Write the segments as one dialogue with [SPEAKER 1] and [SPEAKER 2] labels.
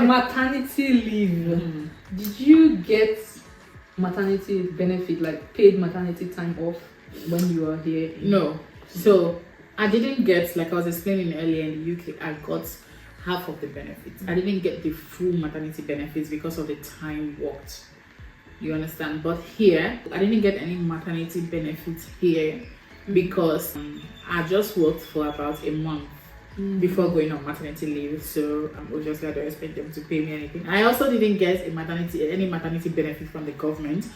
[SPEAKER 1] maternity leave. Did you get maternity benefit, like paid maternity time off when you were here?
[SPEAKER 2] No. So I didn't get, like I was explaining earlier, in the UK, I got half of the benefits. I didn't get the full maternity benefits because of the time worked. You understand? But here, I didn't get any maternity benefits here because I just worked for about a month before going on maternity leave. So obviously I don't expect them to pay me anything. I also didn't get any maternity benefit from the government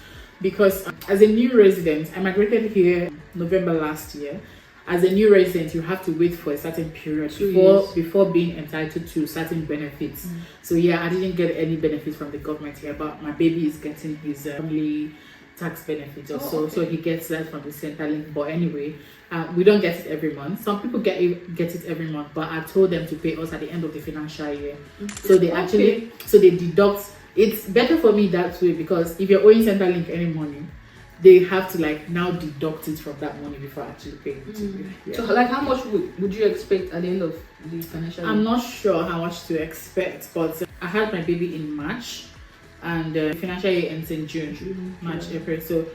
[SPEAKER 2] because as a new resident, I migrated here November last year. As a new resident, you have to wait for a certain period before being entitled to certain benefits. So yeah, I didn't get any benefits from the government here, but my baby is getting his family tax benefits also. So he gets that from the Centrelink. But anyway, we don't get it every month. Some people get it every month, but I told them to pay us at the end of the financial year. So they they deduct. It's better for me that way because if you're owing Centrelink any money, they have to like now deduct it from that money before actually paying it to you. Yeah.
[SPEAKER 1] So like how much would you expect at the end of the financial year?
[SPEAKER 2] I'm not sure how much to expect, but I had my baby in March and the financial year ends in June, March, April. So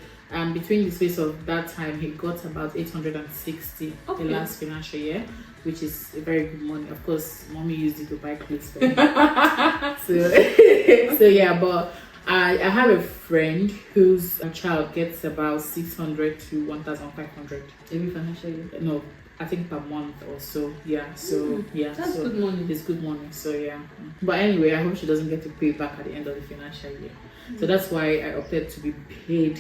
[SPEAKER 2] between the space of that time, he got about 860 the last financial year, which is a very good money. Of course, mommy used it to buy clothes for me. so yeah, but I have a friend whose child gets about 600 to 1,500
[SPEAKER 1] every financial year.
[SPEAKER 2] No, I think per month or so. Yeah. So yeah,
[SPEAKER 1] that's good money.
[SPEAKER 2] It's good money. So yeah. But anyway, I hope she doesn't get to pay back at the end of the financial year. So that's why I opted to be paid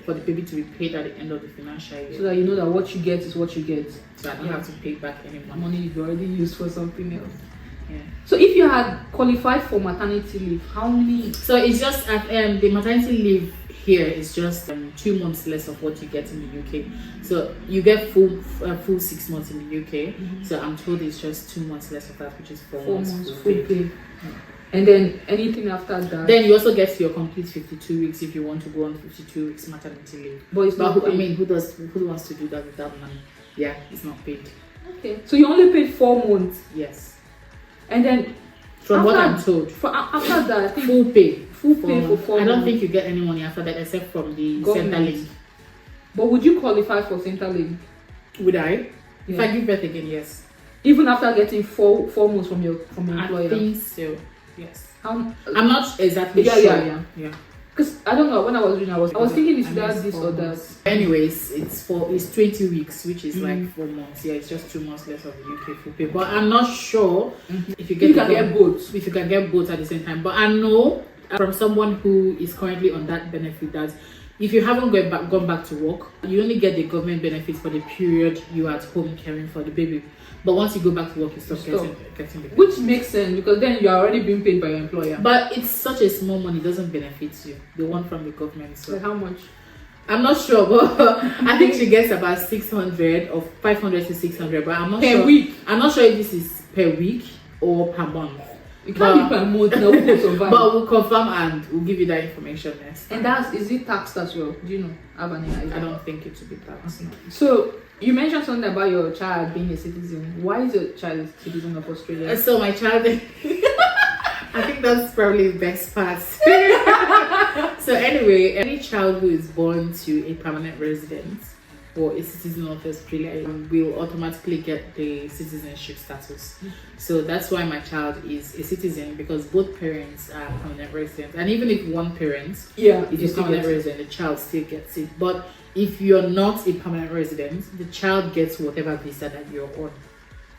[SPEAKER 2] for the baby to be paid at the end of the financial year.
[SPEAKER 1] So that you know that what you get is what you get.
[SPEAKER 2] So I don't have to pay back any
[SPEAKER 1] money you've already used for something else.
[SPEAKER 2] Yeah.
[SPEAKER 1] So if you had qualified for maternity leave, how many?
[SPEAKER 2] So it's just the maternity leave here is just 2 months less of what you get in the UK. So you get full 6 months in the UK. So I'm told it's just 2 months less of that, which is 4 months
[SPEAKER 1] full pay. And then anything after that.
[SPEAKER 2] Then you also get your complete 52 weeks if you want to go on 52 weeks maternity leave.
[SPEAKER 1] But it's not paid.
[SPEAKER 2] Who wants to do that without money? Yeah, it's not paid.
[SPEAKER 1] Okay. So you only paid 4 months.
[SPEAKER 2] Yes.
[SPEAKER 1] And then
[SPEAKER 2] from what I'm told,
[SPEAKER 1] after that, I think
[SPEAKER 2] full pay
[SPEAKER 1] for 4 months.
[SPEAKER 2] I don't think you get any money after that except from the Centrelink.
[SPEAKER 1] But would you qualify for Centrelink?
[SPEAKER 2] Would I? If I give birth again, yes.
[SPEAKER 1] Even after getting 4 months from your employer?
[SPEAKER 2] I think so. Yes.
[SPEAKER 1] I'm
[SPEAKER 2] not exactly sure. Yeah.
[SPEAKER 1] Because I don't know, when I was reading, I was thinking it's either this or that.
[SPEAKER 2] Anyways, it's 20 weeks, which is like 4 months. Yeah, it's just 2 months less of the UK full pay. But I'm not sure if you can get both. If you can get both at the same time. But I know from someone who is currently on that benefit that if you haven't gone back to work, you only get the government benefits for the period you are at home caring for the baby. But once you go back to work, you stop getting the benefits.
[SPEAKER 1] Which makes sense because then you are already being paid by your employer.
[SPEAKER 2] But it's such a small money, it doesn't benefit you. The one from the government. So
[SPEAKER 1] like how much?
[SPEAKER 2] I'm not sure, but I think she gets about 600 or 500 to 600. But I'm not sure.
[SPEAKER 1] Per week?
[SPEAKER 2] I'm not sure if this is per week or per month.
[SPEAKER 1] It can't be per month. No,
[SPEAKER 2] but we'll confirm and we'll give you that information next time.
[SPEAKER 1] And is it taxed as well? Do you know?
[SPEAKER 2] I don't think it will be taxed.
[SPEAKER 1] Okay. So you mentioned something about your child being a citizen. Why is your child a citizen of Australia?
[SPEAKER 2] So my child, I think that's probably the best part. So anyway, any child who is born to a permanent resident or a citizen of Australia will automatically get the citizenship status. So that's why my child is a citizen, because both parents are permanent residents. And even if one parent is a permanent resident, the child still gets it. But if you're not a permanent resident, the child gets whatever visa that you're on.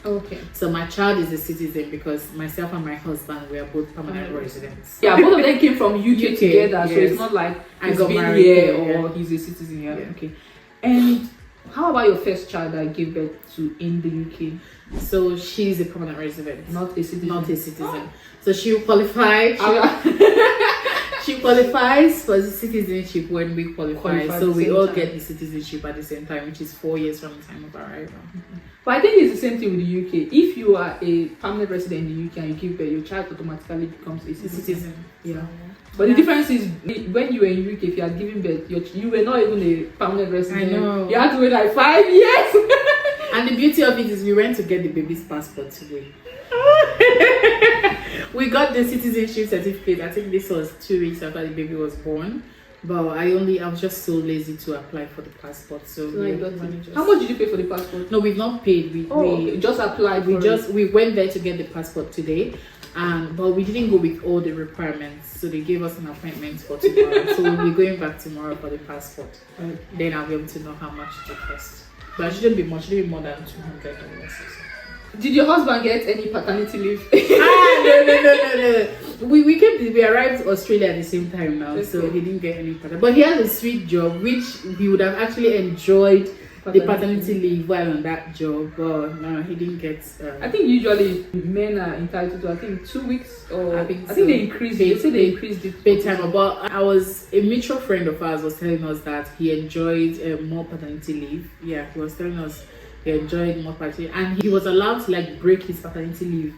[SPEAKER 1] Okay.
[SPEAKER 2] So my child is a citizen because myself and my husband were both permanent residents.
[SPEAKER 1] Yeah, both of them came from UK together, so it's not like he's been here or he's a citizen here. Yeah. Okay. And how about your first child that gave birth to in the UK?
[SPEAKER 2] So she's a permanent resident,
[SPEAKER 1] not a citizen.
[SPEAKER 2] Not a citizen. So she qualified. She qualifies for the citizenship when we qualify. So we all get the citizenship at the same time, which is 4 years from the time of arrival.
[SPEAKER 1] But I think it's the same thing with the UK. If you are a permanent resident in the UK and you give birth, your child automatically becomes a citizen. Yeah. But the difference is when you were in UK, if you had given birth, you were not even a permanent resident.
[SPEAKER 2] I know.
[SPEAKER 1] You had to wait like 5 years.
[SPEAKER 2] And the beauty of it is we went to get the baby's passport today. we got the citizenship certificate. I think this was 2 weeks after the baby was born. But I was just so lazy to apply for the passport. So
[SPEAKER 1] how much did you pay for the passport?
[SPEAKER 2] No, we've not paid. We
[SPEAKER 1] just applied.
[SPEAKER 2] We went there to get the passport today, but we didn't go with all the requirements. So they gave us an appointment for tomorrow. So we'll be going back tomorrow for the passport. Then I'll be able to know how much it costs. But it shouldn't be much. It shouldn't be more than $200.
[SPEAKER 1] Did your husband get any paternity leave?
[SPEAKER 2] No. We arrived Australia at the same time now, so he didn't get any paternity. But he has a sweet job, which he would have actually enjoyed the paternity leave while on that job. But no, he didn't get.
[SPEAKER 1] I think usually men are entitled to 2 weeks, or I think they increased. They say they increased the
[SPEAKER 2] paid time. But a mutual friend of ours was telling us that he enjoyed more paternity leave. Yeah, he was telling us he enjoyed more paternity, and he was allowed to break his paternity leave.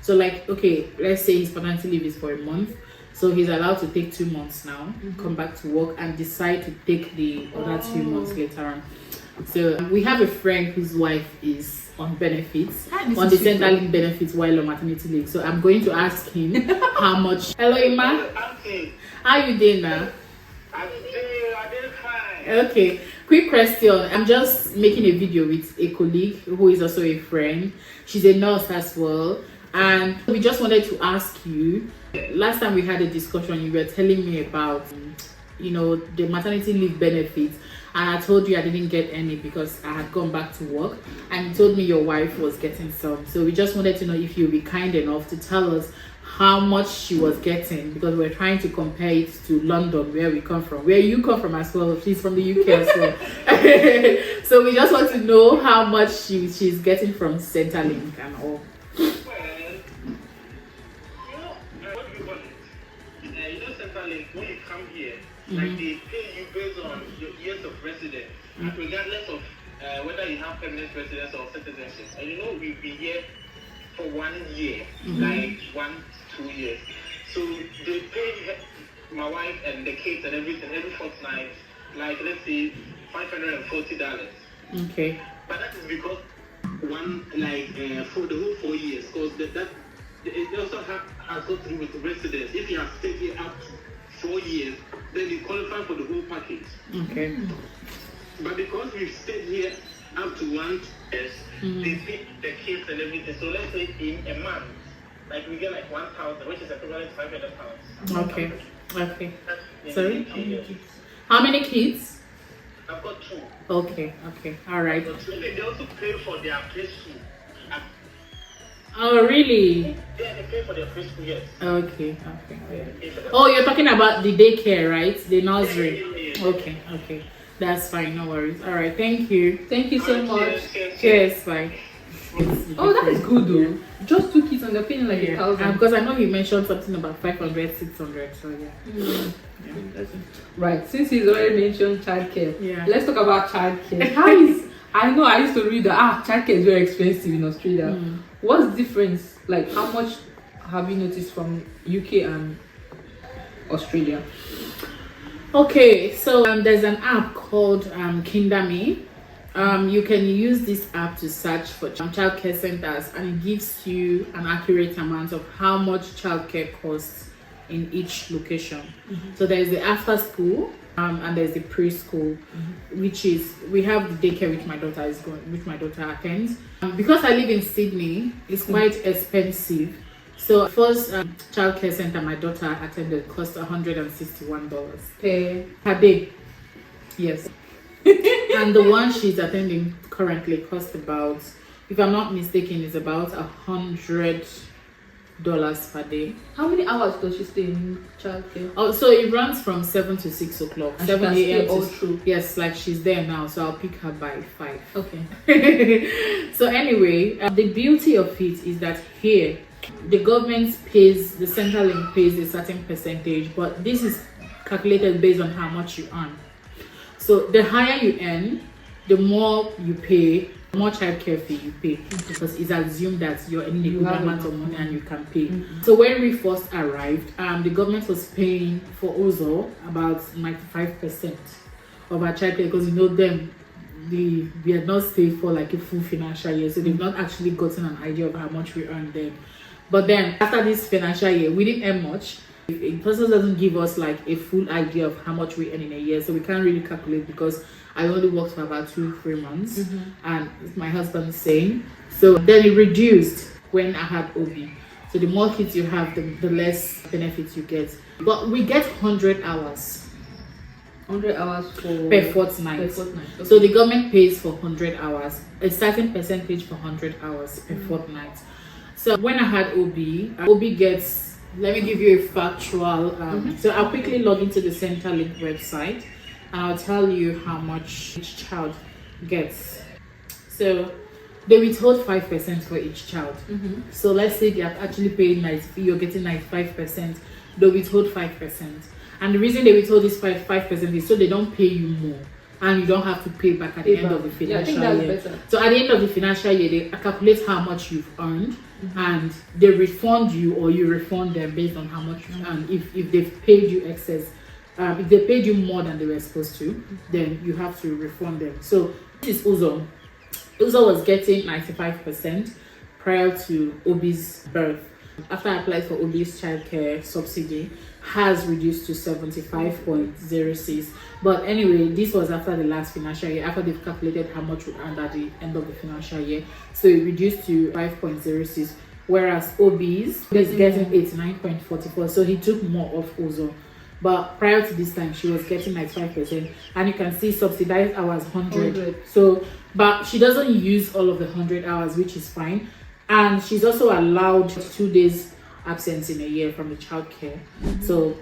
[SPEAKER 2] So okay, let's say his paternity leave is for a month, so he's allowed to take 2 months now, come back to work, and decide to take the other 2 months later on. So we have a friend whose wife is on benefits, on the Centrelink benefits while on maternity leave. So I'm going to ask him how much. Hello, Emma. How you doing now?
[SPEAKER 3] I'm doing fine.
[SPEAKER 2] Okay. Quick question. I'm just making a video with a colleague who is also a friend. She's a nurse as well. And we just wanted to ask you, last time we had a discussion, you were telling me about, the maternity leave benefits. And I told you I didn't get any because I had gone back to work. And you told me your wife was getting some. So we just wanted to know if you'd be kind enough to tell us how much she was getting, because we're trying to compare it to London, where we come from, where you come from as well. She's from the UK as well. So we just want to know how much she's getting from Centrelink and all.
[SPEAKER 3] Centrelink, when you come here, they pay you based on your years of residence, regardless of whether you have permanent residence or citizenship. And we've been here for 1 year, 1 to 2 years. So they pay my wife and the kids and everything every fortnight, let's say $540.
[SPEAKER 2] Okay.
[SPEAKER 3] But that is because for the whole 4 years, because that it also has got to do with residence. If you have stayed here up to 4 years, then you qualify for the whole package.
[SPEAKER 2] Okay.
[SPEAKER 3] But because we've stayed here up to 1 year, they pay the kids and everything. So let's say in a month, we get 1,000, which is equivalent to £500.
[SPEAKER 2] Okay. Okay. Sorry? How many kids?
[SPEAKER 3] I've got 2.
[SPEAKER 2] Okay. All right.
[SPEAKER 3] So they also pay for their preschool.
[SPEAKER 2] Oh, really?
[SPEAKER 3] Yeah, they pay for their preschool, yes.
[SPEAKER 2] Okay. Oh, you're talking about the daycare, right? The nursery.
[SPEAKER 3] Yeah.
[SPEAKER 2] Okay. That's fine. No worries. All right. Thank you.
[SPEAKER 1] Thank you so much.
[SPEAKER 2] Cheers. Bye.
[SPEAKER 1] Oh, that is good though. Just 2 kids and they're paying 1,000.
[SPEAKER 2] Because I know you mentioned something about 500, 600. So yeah.
[SPEAKER 1] Right. Since he's already mentioned childcare, let's talk about childcare. I know I used to read that childcare is very expensive in Australia. What's the difference? How much have you noticed from UK and Australia?
[SPEAKER 2] Okay, so there's an app called Kindami. You can use this app to search for childcare centers, and it gives you an accurate amount of how much childcare costs in each location. So there's the after school, and there's the preschool, which is we have the daycare which my daughter attends. Because I live in Sydney, it's quite expensive. So first childcare center my daughter attended cost $161 per day. Yes. And the one she's attending currently costs about, if I'm not mistaken, is about $100 per day.
[SPEAKER 1] How many hours does she stay in childcare?
[SPEAKER 2] Oh, so it runs from 7 to 6 o'clock. 7 a.m.
[SPEAKER 1] all through.
[SPEAKER 2] Yes, she's there now, so I'll pick her by 5.
[SPEAKER 1] Okay.
[SPEAKER 2] So anyway, the beauty of it is that here the government pays, the Centrelink pays a certain percentage, but this is calculated based on how much you earn. So the higher you earn, the more you pay, the more childcare fee you pay, because it's assumed that you're earning a good amount of money and you can pay. So when we first arrived, the government was paying for Ozo about 95% of our childcare, because them, we had not stayed for a full financial year, so they've not actually gotten an idea of how much we earn then. But then after this financial year, we didn't earn much. If a person doesn't give us like a full idea of how much we earn in a year, so we can't really calculate because I only worked for about 2-3 months, and my husband is same. So then it reduced when I had OB. So the more kids you have, the less benefits you get. But we get 100 hours.
[SPEAKER 1] 100 hours
[SPEAKER 2] per fortnight.
[SPEAKER 1] Okay.
[SPEAKER 2] So the government pays for 100 hours, a certain percentage for 100 hours per fortnight. So when I had OB gets, let me give you a factual. So I'll quickly log into the Centrelink website and I'll tell you how much each child gets. So they withhold 5% for each child. So let's say they have actually paid you're getting 95%, they withhold 5%. And the reason they withhold this 5% is so they don't pay you more and you don't have to pay back at the end of the financial year.
[SPEAKER 1] Better.
[SPEAKER 2] So at the end of the financial year, they calculate how much you've earned and they refund you, or you refund them based on how much you've earned. If they've paid you excess, if they paid you more than they were supposed to, then you have to refund them. So this is Uzo. Uzo was getting 95% prior to OB's birth. After I applied for OB's childcare subsidy, has reduced to 75.06. But anyway, this was after the last financial year, after they've calculated how much we earned at the end of the financial year. So it reduced to 5.06, whereas OB's is getting 89.44. So he took more of Uzo. But prior to this time, she was getting 95%, and you can see subsidized hours 100. So, but she doesn't use all of the 100 hours, which is fine. And she's also allowed 2 days absence in a year from the childcare. So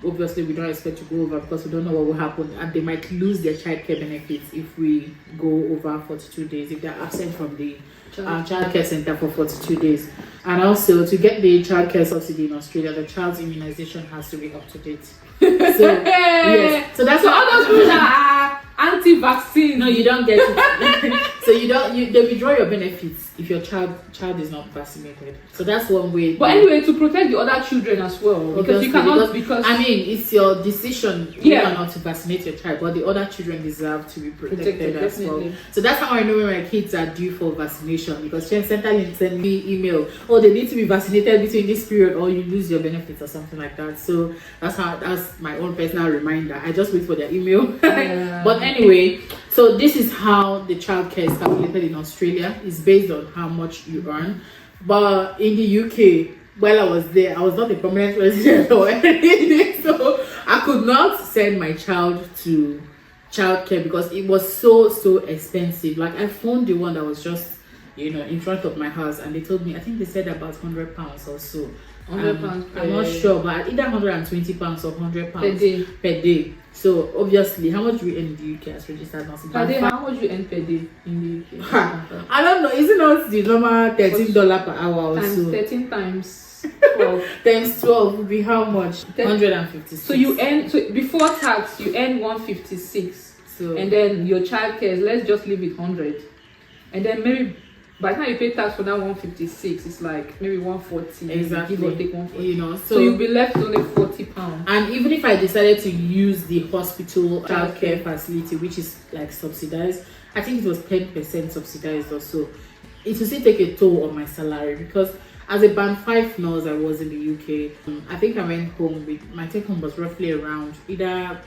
[SPEAKER 2] obviously we don't expect to go over because we don't know what will happen, and they might lose their childcare benefits if we go over 42 days, if they're absent from the childcare center for 42 days. And also, to get the childcare subsidy in Australia, the child's immunization has to be up to date. So yes, so that's
[SPEAKER 1] so all those people are anti-vaccine.
[SPEAKER 2] No, you don't get it. So they withdraw your benefits if your child is not vaccinated. So that's one way.
[SPEAKER 1] But anyway, to protect the other children as well, because you cannot, because
[SPEAKER 2] I mean, it's your decision whether or not to vaccinate your child, but the other children deserve to be protected as well. So that's how I know when my kids are due for vaccination, because Centrelink send me email, oh, they need to be vaccinated between this period or you lose your benefits or something like that. So that's my own personal reminder. I just wait for their email. But anyway, so this is how the childcare is calculated in Australia. It's based on how much you earn. But in the UK, while I was there, I was not a permanent resident or anything, so I could not send my child to childcare because it was so expensive. Like, I phoned the one that was just, in front of my house, and they told me, I think they said about £100 or so.
[SPEAKER 1] £100
[SPEAKER 2] I'm not sure, but either £120 or £100 per day. So obviously, how much we earn in the UK as registered nurses?
[SPEAKER 1] Per day, how much you earn per day in the UK?
[SPEAKER 2] I don't know. Isn't not the normal $13 per hour or
[SPEAKER 1] times
[SPEAKER 2] so?
[SPEAKER 1] 13 times 12
[SPEAKER 2] times 12 would be how much? 156.
[SPEAKER 1] So you earn, so before tax you earn 156.
[SPEAKER 2] So
[SPEAKER 1] and then your childcare, let's just leave it 100, and then maybe by the time you pay tax for that 156, it's like maybe 140.
[SPEAKER 2] Exactly.
[SPEAKER 1] Give or take 140.
[SPEAKER 2] So
[SPEAKER 1] you'll be left with only £40.
[SPEAKER 2] And even if I decided to use the hospital childcare facility, which is like subsidized, I think it was 10% subsidized or so, it will still take a toll on my salary, because as a band 5 nurse I was in the UK, I think I went home with, my take home was roughly around either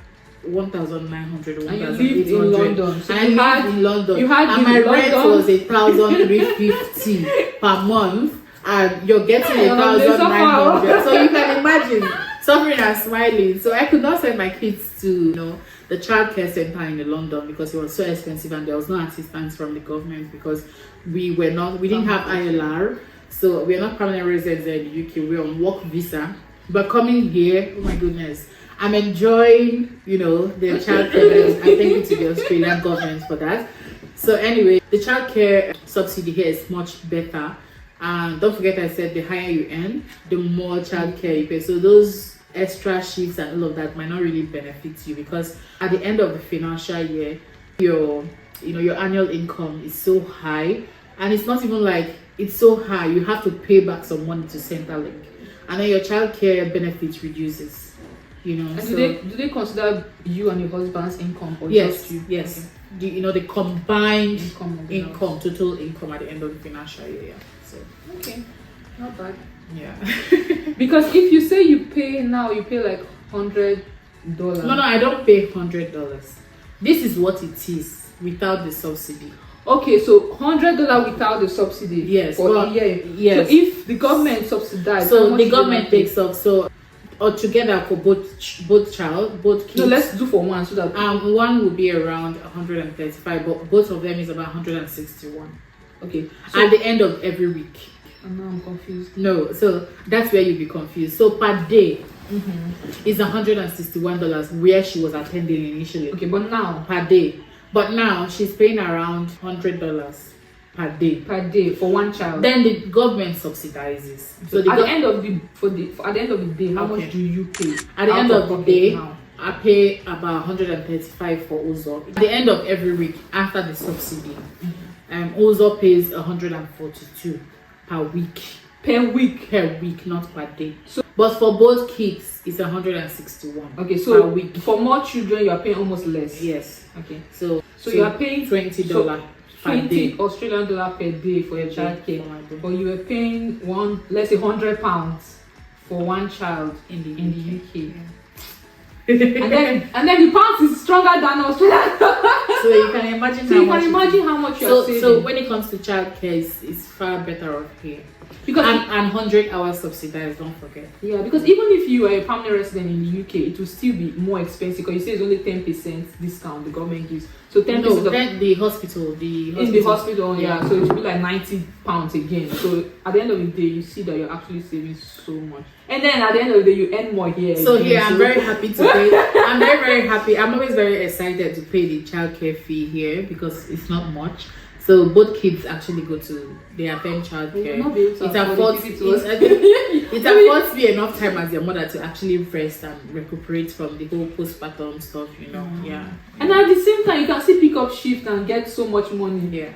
[SPEAKER 2] 1,900 or 1,800.
[SPEAKER 1] And you lived in London. So
[SPEAKER 2] and I lived in London.
[SPEAKER 1] You had
[SPEAKER 2] and my rent was 1,350 per month, and you're getting 1,900. So you can imagine suffering and smiling. So I could not send my kids to the childcare center in London because it was so expensive, and there was no assistance from the government because we didn't have ILR, so we're not permanent residents there in the UK. We're on work visa. But coming here, oh my goodness, I'm enjoying, the childcare, and thank you to the Australian government for that. So anyway, the childcare subsidy here is much better. And don't forget, I said the higher you earn, the more childcare you pay. So those extra shifts and all of that might not really benefit you, because at the end of the financial year, your annual income is so high, and it's not even like it's so high you have to pay back some money to Centrelink, and then your childcare benefits reduces.
[SPEAKER 1] And
[SPEAKER 2] so,
[SPEAKER 1] do they consider you and your husband's income, or
[SPEAKER 2] yes,
[SPEAKER 1] just you?
[SPEAKER 2] Yes. Okay. The combined
[SPEAKER 1] income,
[SPEAKER 2] total income at the end of the financial year. So
[SPEAKER 1] okay, not bad.
[SPEAKER 2] Yeah.
[SPEAKER 1] Because if you say you pay now, you pay like $100.
[SPEAKER 2] No, I don't pay $100. This is what it is without the subsidy.
[SPEAKER 1] Okay, so $100 without the subsidy.
[SPEAKER 2] Yes.
[SPEAKER 1] For a year.
[SPEAKER 2] Yes.
[SPEAKER 1] So if the government subsidizes,
[SPEAKER 2] so the government takes off. So altogether for both kids.
[SPEAKER 1] No, let's do for one so that
[SPEAKER 2] one will be around 135, but both of them is about 161.
[SPEAKER 1] okay. So,
[SPEAKER 2] At the end of every week.
[SPEAKER 1] and now I'm confused.
[SPEAKER 2] No, so that's where you'll be confused. So per day is $161 where she was attending initially.
[SPEAKER 1] Okay, but now
[SPEAKER 2] Per day. But now she's paying around $100 per day.
[SPEAKER 1] per day for one child.
[SPEAKER 2] Then the government subsidizes. So
[SPEAKER 1] at the end of the at the end of the day, how
[SPEAKER 2] Okay.
[SPEAKER 1] much do you pay?
[SPEAKER 2] At the
[SPEAKER 1] out
[SPEAKER 2] end of the
[SPEAKER 1] pocket
[SPEAKER 2] day,
[SPEAKER 1] now?
[SPEAKER 2] I pay about 135 for Uzo. At the end of every week after the subsidy, Uzo pays 142 per week.
[SPEAKER 1] Per week.
[SPEAKER 2] Per week, not per day.
[SPEAKER 1] So,
[SPEAKER 2] but for both kids, it's 161.
[SPEAKER 1] okay,
[SPEAKER 2] per
[SPEAKER 1] so
[SPEAKER 2] week.
[SPEAKER 1] for more children, you are paying almost less.
[SPEAKER 2] Yes.
[SPEAKER 1] Okay.
[SPEAKER 2] So
[SPEAKER 1] you are paying
[SPEAKER 2] $20 per day.
[SPEAKER 1] $20 per day for your child care,
[SPEAKER 2] For my day.
[SPEAKER 1] but you were paying let's say £100 for one child
[SPEAKER 2] in the
[SPEAKER 1] UK. and then the pound is stronger than Australia.
[SPEAKER 2] So you can imagine
[SPEAKER 1] So
[SPEAKER 2] how
[SPEAKER 1] you
[SPEAKER 2] much
[SPEAKER 1] can imagine how much you are saving.
[SPEAKER 2] So when it comes to childcare, it's far better off here.
[SPEAKER 1] Because
[SPEAKER 2] and 100 hours subsidized, don't forget.
[SPEAKER 1] yeah, because even if you are a permanent resident in the UK, it will still be more expensive because you say it's only 10% discount the government gives. So 10%
[SPEAKER 2] No,
[SPEAKER 1] of
[SPEAKER 2] then the hospital,
[SPEAKER 1] in the hospital, yeah. So it will be like £90 again. So at the end of the day, you see that you're actually saving so much. And then at the end of the day, you earn more here.
[SPEAKER 2] So
[SPEAKER 1] again.
[SPEAKER 2] here, I'm very happy to pay. I'm very happy. I'm always very excited to pay the childcare fee here because it's not much. So both kids actually they attend childcare. It affords me enough time as your mother to actually rest and recuperate from the whole postpartum stuff, Yeah.
[SPEAKER 1] And at the same time, you can still pick up shift and get so much money.
[SPEAKER 2] Yeah.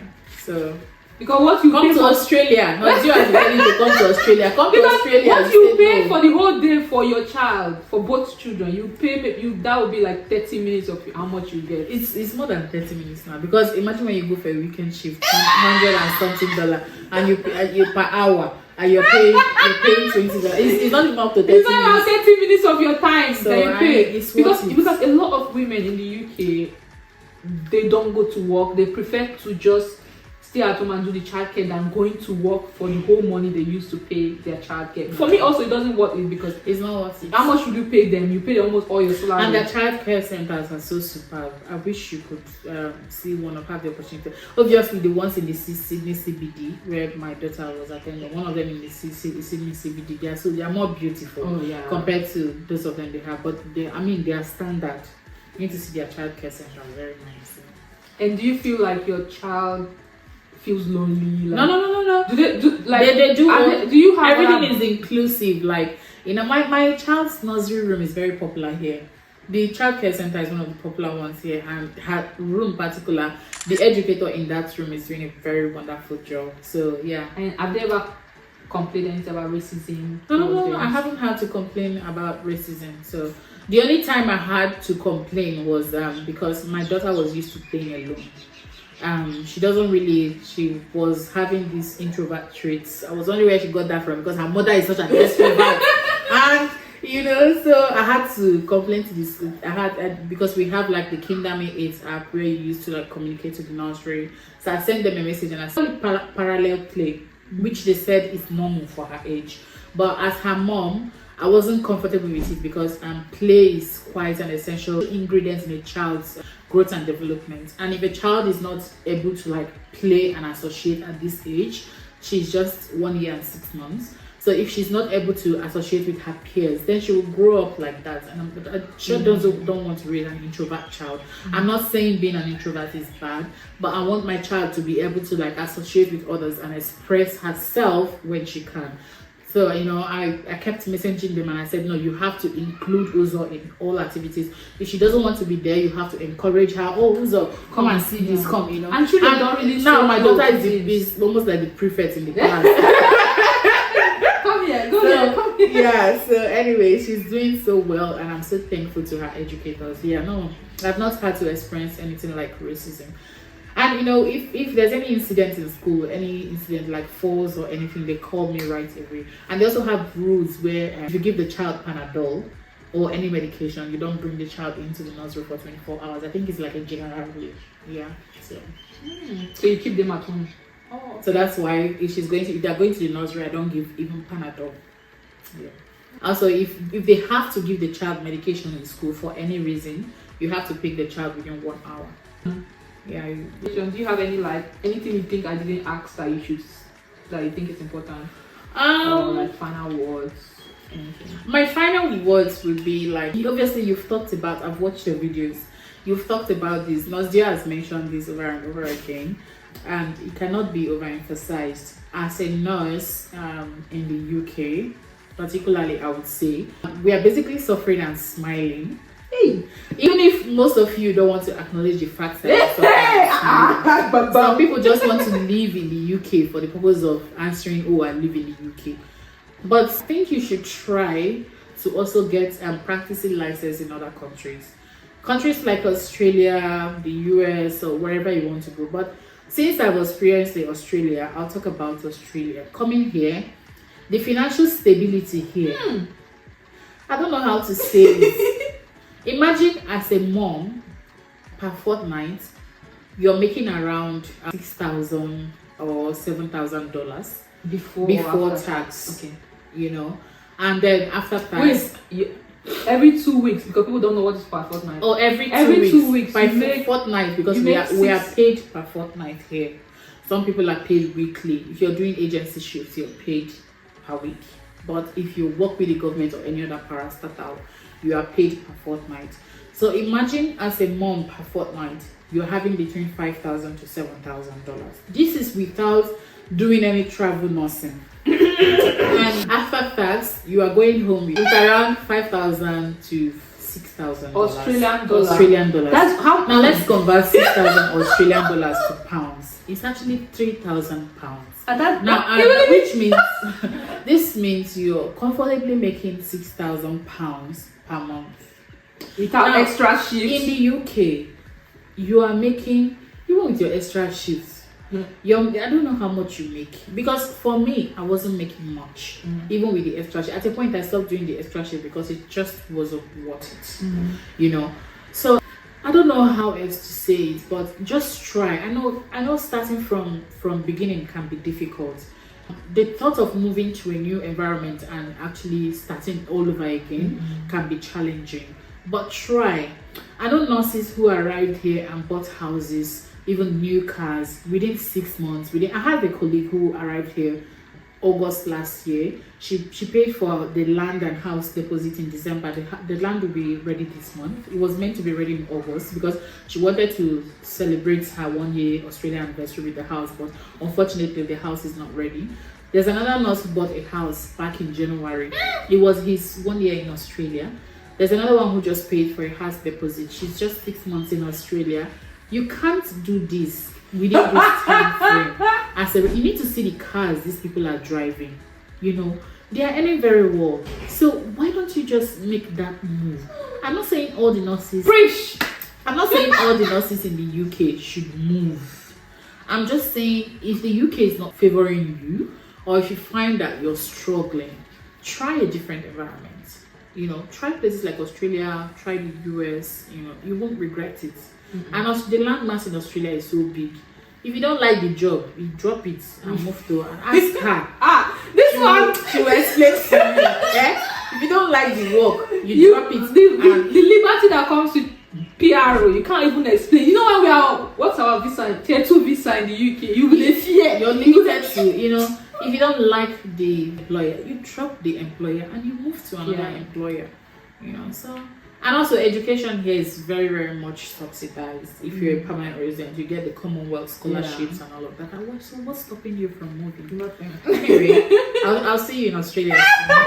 [SPEAKER 2] So
[SPEAKER 1] because what you
[SPEAKER 2] come
[SPEAKER 1] pay
[SPEAKER 2] to
[SPEAKER 1] for
[SPEAKER 2] Australia, not you are ready to come to Australia. Come to
[SPEAKER 1] because
[SPEAKER 2] Australia.
[SPEAKER 1] what you
[SPEAKER 2] say
[SPEAKER 1] pay
[SPEAKER 2] no.
[SPEAKER 1] for the whole day for your child, for both children, that would be like 30 minutes of how much you get.
[SPEAKER 2] It's more than 30 minutes now because imagine when you go for a weekend shift, $100 and something and you per hour and you're paying $20. It's not even up to 30
[SPEAKER 1] It's not about
[SPEAKER 2] minutes.
[SPEAKER 1] 30 minutes of your time
[SPEAKER 2] So
[SPEAKER 1] that you pay.
[SPEAKER 2] it's worth it.
[SPEAKER 1] Because a lot of women in the UK, they don't go to work. They prefer to just stay at home and do the childcare than going to work for the whole money they used to pay their childcare. For me also, it doesn't worth it because
[SPEAKER 2] It's not worth it.
[SPEAKER 1] how much would you pay them? You pay almost all your salary.
[SPEAKER 2] And the childcare centers are so superb. I wish you could see one or have the opportunity. Obviously, the ones in the Sydney CBD where my daughter was attending, one of them in the Sydney CBD, they are more beautiful compared to those of them they have. But they are standard. You need to see their childcare center, very nice.
[SPEAKER 1] And do you feel like your child feels lonely? Like,
[SPEAKER 2] No.
[SPEAKER 1] Do they do like
[SPEAKER 2] They do.
[SPEAKER 1] do you have
[SPEAKER 2] Everything is inclusive. Like my child's nursery room is very popular here. The childcare center is one of the popular ones here, and her room in particular, the educator in that room is doing a very wonderful job. So yeah.
[SPEAKER 1] And have they ever complained about racism?
[SPEAKER 2] No. I haven't had to complain about racism. So the only time I had to complain was because my daughter was used to playing alone. She was having these introvert traits. I was wondering where she got that from because her mother is such an extrovert. And so I had to complain to this. Because we have like the Kindami 8 app where you used to like communicate to the nursery. So I sent them a message and I saw parallel play, which they said is normal for her age. But as her mom, I wasn't comfortable with it because play is quite an essential ingredient in a child's growth and development. And if a child is not able to like play and associate at this age, she's just 1 year and 6 months. So if she's not able to associate with her peers, then she will grow up like that. And I sure don't want to raise an introvert child. I'm not saying being an introvert is bad, but I want my child to be able to like associate with others and express herself when she can. So, I kept messaging them and I said, no, you have to include Uzo in all activities. If she doesn't want to be there, you have to encourage her. Oh, Uzo, come and see this, come,
[SPEAKER 1] And children don't really
[SPEAKER 2] now my daughter
[SPEAKER 1] is
[SPEAKER 2] is almost like the prefect in the class.
[SPEAKER 1] Come here, come here.
[SPEAKER 2] Yeah, so anyway, she's doing so well and I'm so thankful to her educators. Yeah, no, I've not had to experience anything like racism. And you know, if there's any incident in school, any incident like falls or anything, they call me right away. And they also have rules where if you give the child Panadol or any medication, you don't bring the child into the nursery for 24 hours. I think it's like a general rule. Yeah. So
[SPEAKER 1] you keep them at home.
[SPEAKER 2] oh, so that's why if they're going to the nursery, I don't give even Panadol. Yeah. Also, if they have to give the child medication in school for any reason, you have to pick the child within 1 hour. Yeah.
[SPEAKER 1] Do you have any anything you think I didn't ask that you think is important? Or like final words, anything?
[SPEAKER 2] My final words would be like, obviously you've talked about, I've watched your videos, you've talked about this. Nasdia has mentioned this over and over again, and it cannot be overemphasized. As a nurse in the UK, particularly, I would say we are basically suffering and smiling. Hey, even if most of you don't want to acknowledge the fact that some people just want to live in the UK for the purpose of answering, oh, I live in the UK. But I think you should try to also get practicing license in other countries like Australia, the US, or wherever you want to go. But since I've experienced in Australia, I'll talk about Australia. Coming here, the financial stability here, I don't know how to say it. Imagine as a mom, per fortnight, you're making around $6,000 or $7,000 before tax. Okay, you know, and then after tax,
[SPEAKER 1] every 2 weeks, because people don't know what is per fortnight.
[SPEAKER 2] Oh, every 2 weeks by fortnight, because we are paid per fortnight here. Some people are paid weekly. If you're doing agency shifts, you're paid per week. But if you work with the government or any other parastatal, you are paid per fortnight. So imagine as a mom per fortnight, you're having between $5,000 to $7,000. This is without doing any travel nursing. And after tax, you are going home with around $5,000 to $6,000
[SPEAKER 1] Australian dollars.
[SPEAKER 2] That's how. Now let's convert 6,000 Australian dollars to pounds. It's actually 3,000 pounds. Which means this means you're comfortably making 6,000 pounds per month
[SPEAKER 1] without extra shifts.
[SPEAKER 2] In the UK, you are making, even with your extra shifts, I don't know how much you make, because for me, I wasn't making much, even with the extra shift. At a point, I stopped doing the extra shift because it just wasn't worth it, you know. So I don't know how else to say it, but just try. I know starting from beginning can be difficult. The thought of moving to a new environment and actually starting all over again can be challenging, but try. I know nurses who arrived here and bought houses, even new cars, within 6 months. I had a colleague who arrived here August last year. She paid for the land and house deposit in December. The land will be ready this month. It was meant to be ready in August because she wanted to celebrate her 1 year Australian anniversary with the house, but unfortunately the house is not ready. There's another nurse who bought a house back in January. It was his 1 year in Australia. There's another one who just paid for a house deposit. She's just 6 months in Australia. You can't do this within this time frame. You need to see the cars these people are driving. You know, they are earning very well. So why don't you just make that move? I'm not saying all the nurses.
[SPEAKER 1] Preach!
[SPEAKER 2] I'm not saying all the nurses in the UK should move. I'm just saying if the UK is not favoring you, or if you find that you're struggling, try a different environment. You know, try places like Australia, try the US. You know, you won't regret it. And the landmass in Australia is so big. If you don't like the job, you drop it and move to and ask her.
[SPEAKER 1] This one
[SPEAKER 2] she will explain to you. If you don't like the work, you drop it.
[SPEAKER 1] The liberty that comes with PRO, you can't even explain. You know when what's our visa? Tier 2 visa in the UK. You will fear.
[SPEAKER 2] You're limited to, you know, if you don't like the employer, you drop the employer and you move to another employer. You know, so. And also, education here is very, very much subsidized. If you're a permanent resident, you get the Commonwealth scholarships and all of that. So what's stopping you from moving?
[SPEAKER 1] Nothing.
[SPEAKER 2] Anyway, I'll see you in Australia soon.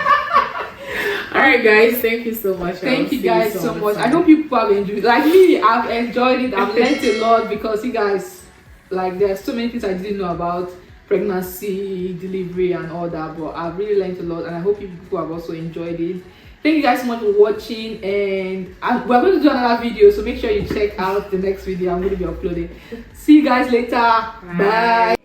[SPEAKER 2] All right, guys. Thank you so much.
[SPEAKER 1] Thank you guys so much. I hope people have enjoyed it. Like me, I've enjoyed it. I've learned a lot because you guys, like, there's so many things I didn't know about pregnancy, delivery, and all that. But I've really learned a lot, and I hope you people have also enjoyed it. Thank you guys so much for watching, and we're going to do another video, so make sure you check out the next video I'm going to be uploading. See you guys later. Bye.